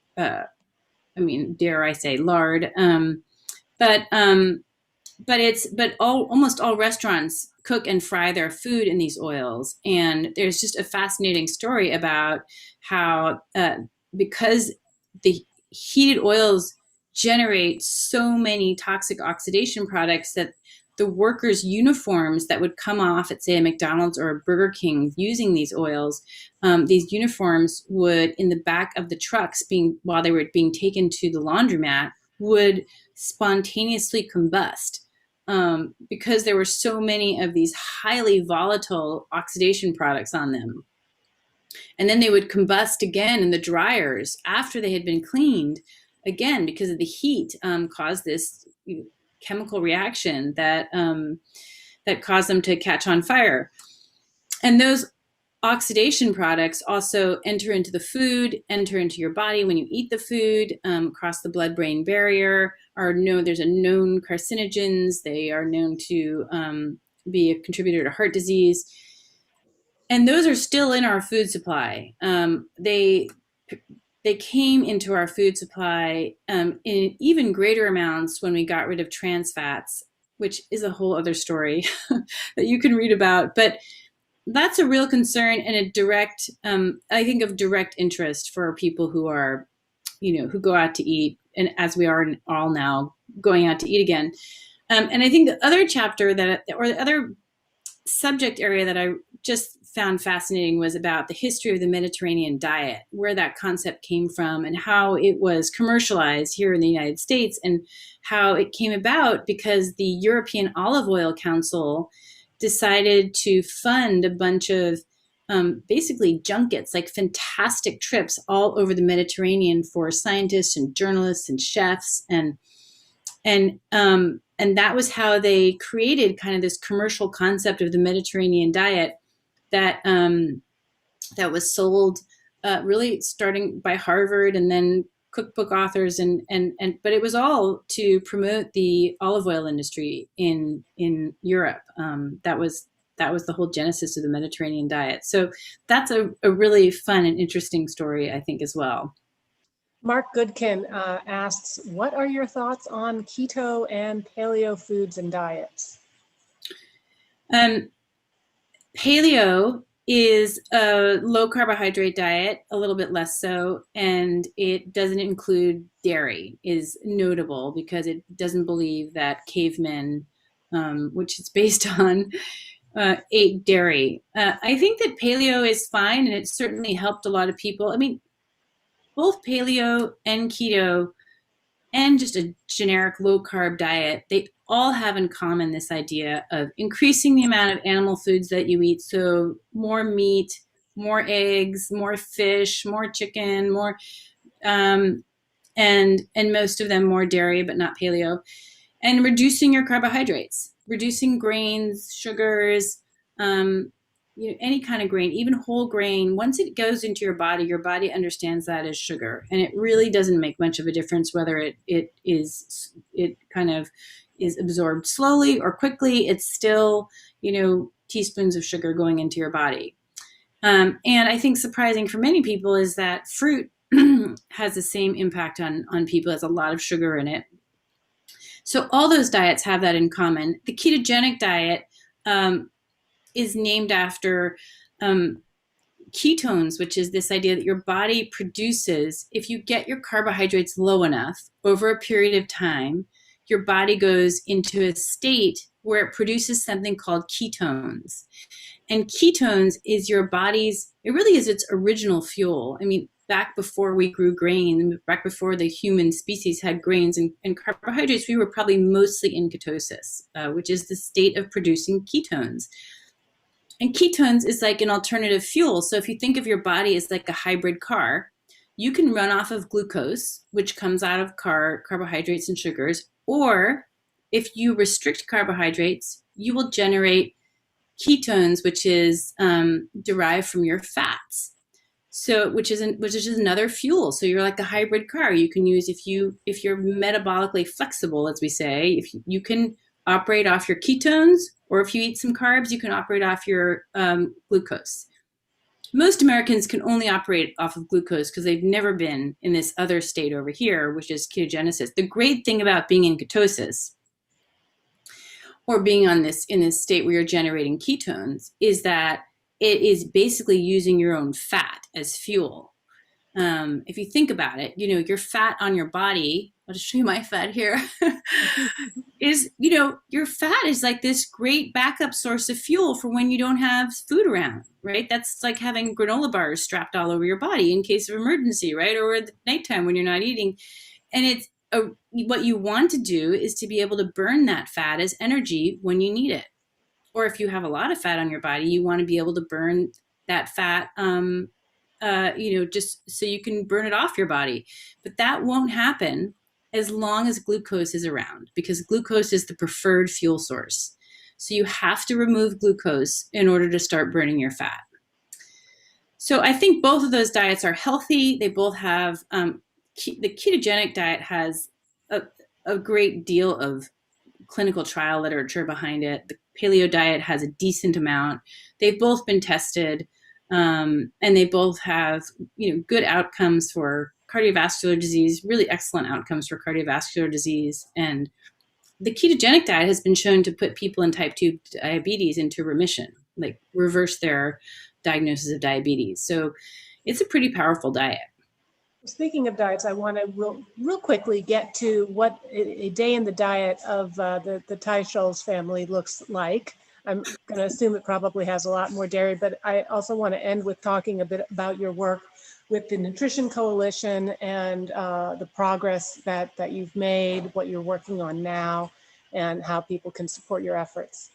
dare I say, lard. Almost all restaurants cook and fry their food in these oils. And there's just a fascinating story about how, because the heated oils generate so many toxic oxidation products, that the workers' uniforms that would come off at, say, a McDonald's or a Burger King using these oils, these uniforms would, in the back of the trucks, while they were being taken to the laundromat, would spontaneously combust, because there were so many of these highly volatile oxidation products on them. And then they would combust again in the dryers after they had been cleaned, again, because of the heat, caused this chemical reaction that caused them to catch on fire. And those oxidation products also enter into the food, enter into your body when you eat the food, cross the blood-brain barrier. There's a known carcinogens. They are known to be a contributor to heart disease. And those are still in our food supply. They came into our food supply in even greater amounts when we got rid of trans fats, which is a whole other story that you can read about. But that's a real concern and a direct, I think, of direct interest for people who are, who go out to eat, and as we are all now going out to eat again. And I think the other chapter or the other subject area that I just found fascinating was about the history of the Mediterranean diet, where that concept came from and how it was commercialized here in the United States, and how it came about because the European Olive Oil Council decided to fund a bunch of basically junkets, like fantastic trips all over the Mediterranean for scientists and journalists and chefs, and that was how they created kind of this commercial concept of the Mediterranean diet that was sold really starting by Harvard and then cookbook authors but it was all to promote the olive oil industry in Europe. That was that was the whole genesis of the Mediterranean diet. So that's a really fun and interesting story, I think, as well. Mark Goodkin asks, what are your thoughts on keto and paleo foods and diets? Um, Paleo is a low carbohydrate diet, a little bit less so, and it doesn't include dairy, is notable because it doesn't believe that cavemen, which it's based on, ate dairy. I think that paleo is fine, and it certainly helped a lot of people. I mean, both paleo and keto and just a generic low carb diet, they all have in common this idea of increasing the amount of animal foods that you eat. So more meat, more eggs, more fish, more chicken, more, and most of them more dairy, but not paleo, and reducing your carbohydrates, reducing grains, sugars, any kind of grain, even whole grain. Once it goes into your body understands that as sugar, and it really doesn't make much of a difference whether it kind of is absorbed slowly or quickly. It's still, teaspoons of sugar going into your body. And I think surprising for many people is that fruit has the same impact on people, has a lot of sugar in it. So all those diets have that in common. The ketogenic diet is named after ketones, which is this idea that your body produces, if you get your carbohydrates low enough over a period of time, your body goes into a state where it produces something called ketones. And ketones is your body's, it really is its original fuel. I mean, back before we grew grain, back before the human species had grains and carbohydrates, we were probably mostly in ketosis, which is the state of producing ketones. And ketones is like an alternative fuel. So if you think of your body as like a hybrid car, you can run off of glucose, which comes out of carbohydrates and sugars, or if you restrict carbohydrates, you will generate ketones, which is derived from your fats. So, which is another fuel. So you're like a hybrid car. You can use if you're metabolically flexible, as we say, if you can operate off your ketones, or if you eat some carbs, you can operate off your glucose. Most Americans can only operate off of glucose because they've never been in this other state over here, which is ketogenesis. The great thing about being in ketosis, or being in this state where you're generating ketones, is that it is basically using your own fat as fuel. If you think about it, your fat on your body, I'll just show you my fat here, is, your fat is like this great backup source of fuel for when you don't have food around, right? That's like having granola bars strapped all over your body in case of emergency, right? Or at nighttime when you're not eating. And what you want to do is to be able to burn that fat as energy when you need it. Or if you have a lot of fat on your body, you want to be able to burn that fat, just so you can burn it off your body. But that won't happen as long as glucose is around, because glucose is the preferred fuel source. So you have to remove glucose in order to start burning your fat. So I think both of those diets are healthy. They both have, the ketogenic diet has a great deal of clinical trial literature behind it. The paleo diet has a decent amount. They've both been tested, and they both have, good outcomes for cardiovascular disease, really excellent outcomes for cardiovascular disease. And the ketogenic diet has been shown to put people in type 2 diabetes into remission, like reverse their diagnosis of diabetes. So it's a pretty powerful diet. Speaking of diets, I want to real quickly get to what a day in the diet of the Teicholz family looks like. I'm going to assume it probably has a lot more dairy, but I also want to end with talking a bit about your work with the Nutrition Coalition and the progress that you've made, what you're working on now, and how people can support your efforts.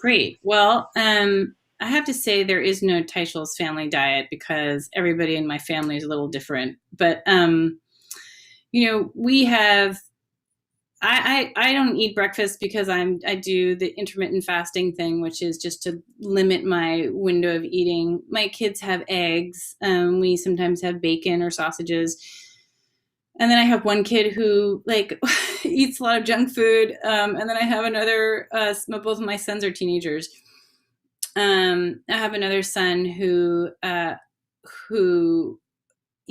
Great. Well, I have to say there is no Teicholz family diet because everybody in my family is a little different. But, we have, I don't eat breakfast because I do the intermittent fasting thing, which is just to limit my window of eating. My kids have eggs. We sometimes have bacon or sausages. And then I have one kid who eats a lot of junk food. And then I have another, both of my sons are teenagers. I have another son who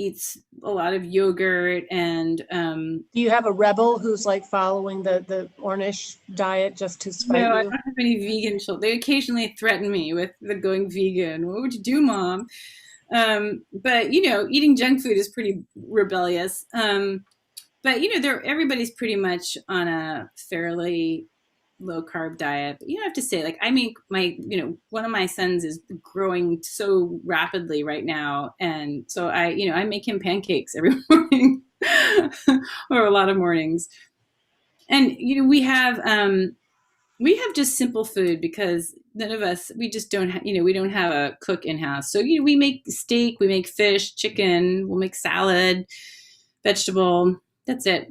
eats a lot of yogurt and Do you have a rebel who's like following the Ornish diet just to spite no, I you? don't have any vegan children. They occasionally threaten me with the going vegan. What would you do, Mom? But eating junk food is pretty rebellious. But everybody's pretty much on a fairly low carb diet. But you have to say, like, I make one of my sons is growing so rapidly right now, and so I make him pancakes every morning, or a lot of mornings. And we have just simple food because none of us, we just don't we don't have a cook in house. So we make steak, we make fish, chicken, we'll make salad, vegetable. That's it.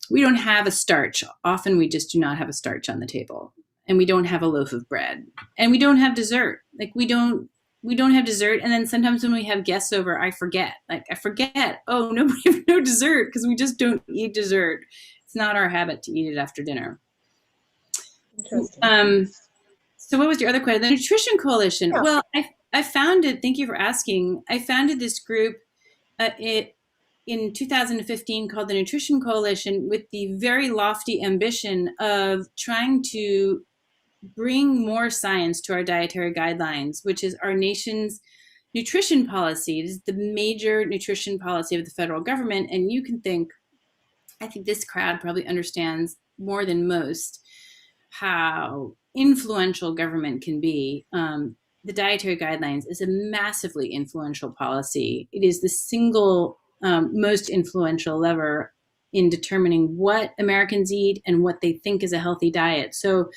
We don't have a starch. Often we just do not have a starch on the table, and we don't have a loaf of bread, and we don't have dessert. Like we don't have dessert. And then sometimes when we have guests over, I forget. Oh, no dessert, because we just don't eat dessert. It's not our habit to eat it after dinner. Interesting. So what was your other question? The Nutrition Coalition. Yeah. Well, I founded, thank you for asking. I founded this group in 2015 called the Nutrition Coalition with the very lofty ambition of trying to bring more science to our dietary guidelines, which is our nation's nutrition policy. It is the major nutrition policy of the federal government. And you can think, I think this crowd probably understands more than most how influential government can be. The dietary guidelines is a massively influential policy. It is the single most influential lever in determining what Americans eat and what they think is a healthy diet. So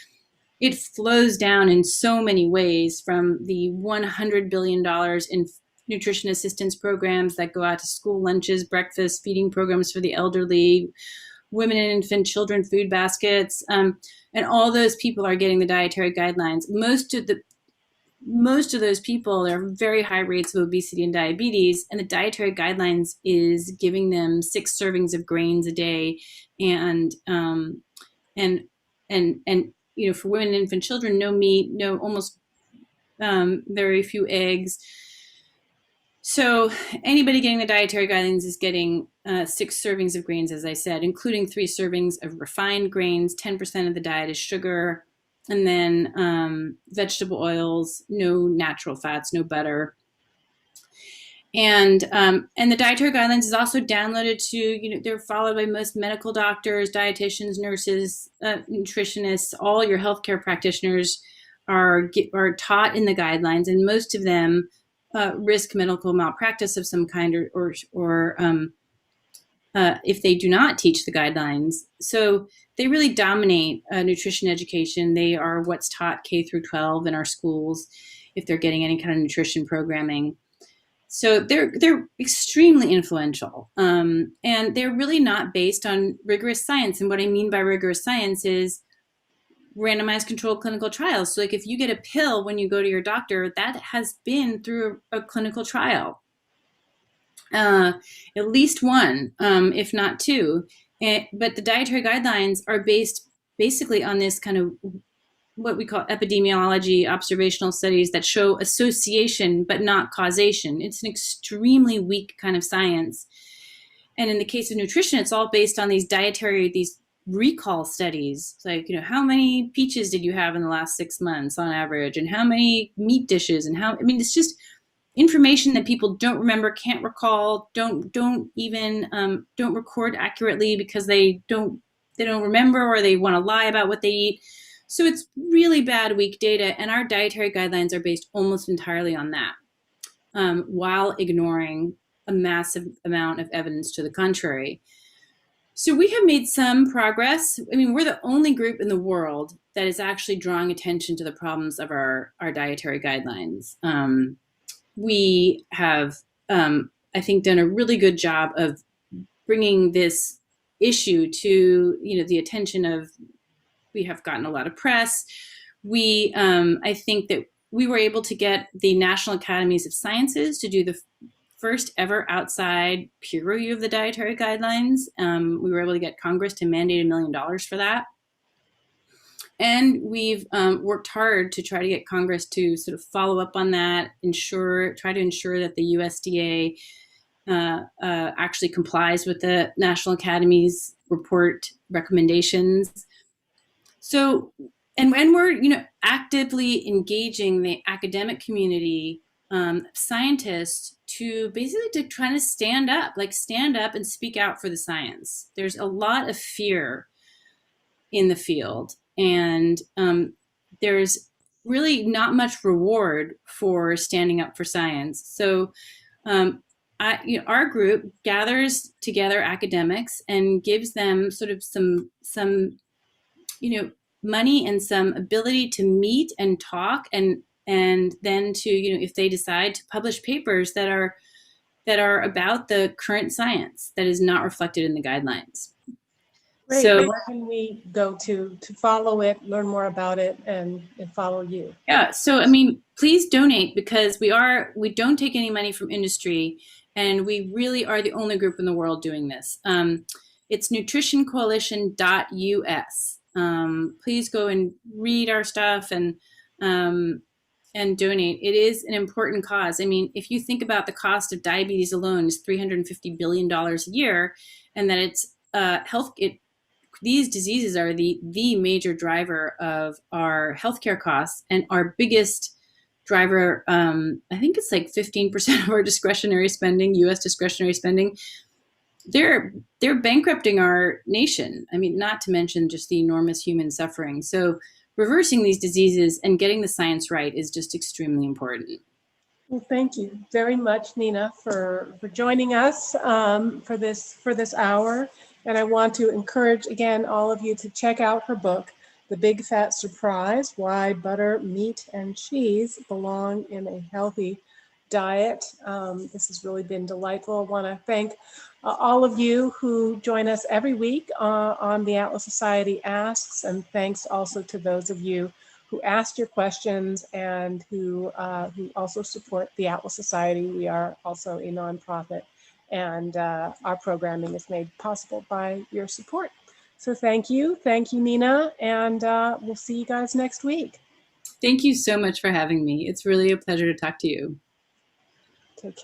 it flows down in so many ways, from the $100 billion in nutrition assistance programs that go out to school lunches, breakfast, feeding programs for the elderly, women and infant children food baskets, and all those people are getting the dietary guidelines. Most of those people, there are very high rates of obesity and diabetes, and the dietary guidelines is giving them 6 servings of grains a day, and for women and infant children, no meat, no almost very few eggs. So anybody getting the dietary guidelines is getting 6 servings of grains, as I said, including 3 servings of refined grains. 10% of the diet is sugar. And then vegetable oils, no natural fats, no butter. And the dietary guidelines is also downloaded to, they're followed by most medical doctors, dietitians, nurses, nutritionists. All your healthcare practitioners are taught in the guidelines, and most of them risk medical malpractice of some kind, or if they do not teach the guidelines. So they really dominate nutrition education. They are what's taught K through 12 in our schools, if they're getting any kind of nutrition programming. So they're extremely influential, and they're really not based on rigorous science. And what I mean by rigorous science is randomized controlled clinical trials. So like if you get a pill when you go to your doctor, that has been through a clinical trial. At least one, if not 2. But the dietary guidelines are based basically on this kind of what we call epidemiology, observational studies that show association but not causation. It's an extremely weak kind of science. And in the case of nutrition, it's all based on these recall studies. It's like, how many peaches did you have in the last 6 months on average, and how many meat dishes, and it's just information that people don't remember, can't recall, don't record accurately because they don't remember, or they want to lie about what they eat. So it's really bad, weak data, and our dietary guidelines are based almost entirely on that, while ignoring a massive amount of evidence to the contrary. So we have made some progress. We're the only group in the world that is actually drawing attention to the problems of our dietary guidelines. We have, I think, done a really good job of bringing this issue to, the attention of, we have gotten a lot of press. I think that we were able to get the National Academies of Sciences to do the first ever outside peer review of the dietary guidelines. We were able to get Congress to mandate $1 million for that. And we've worked hard to try to get Congress to sort of follow up on that, try to ensure that the USDA actually complies with the National Academy's report recommendations. So, and when we're, actively engaging the academic community, scientists to basically to try to stand up and speak out for the science. There's a lot of fear in the field, and there's really not much reward for standing up for science. So our group gathers together academics and gives them sort of some money and some ability to meet and talk, and then to, if they decide to publish papers that are about the current science that is not reflected in the guidelines. Great. So where can we go to follow it, learn more about it, and follow you? Yeah. So, please donate, because we don't take any money from industry, and we really are the only group in the world doing this. It's nutritioncoalition.us. Please go and read our stuff and donate. It is an important cause. If you think about the cost of diabetes alone is $350 billion a year, and that it's these diseases are the major driver of our healthcare costs, and our biggest driver, I think it's like 15% of our discretionary spending, U.S. discretionary spending. They're bankrupting our nation. Not to mention just the enormous human suffering. So reversing these diseases and getting the science right is just extremely important. Well, thank you very much, Nina, for joining us for this hour. And I want to encourage, again, all of you to check out her book, The Big Fat Surprise: Why Butter, Meat, and Cheese Belong in a Healthy Diet. This has really been delightful. I want to thank all of you who join us every week on the Atlas Society Asks, and thanks also to those of you who asked your questions and who also support the Atlas Society. We are also a nonprofit, and our programming is made possible by your support. So thank you, Nina, and we'll see you guys next week. Thank you so much for having me. It's really a pleasure to talk to you.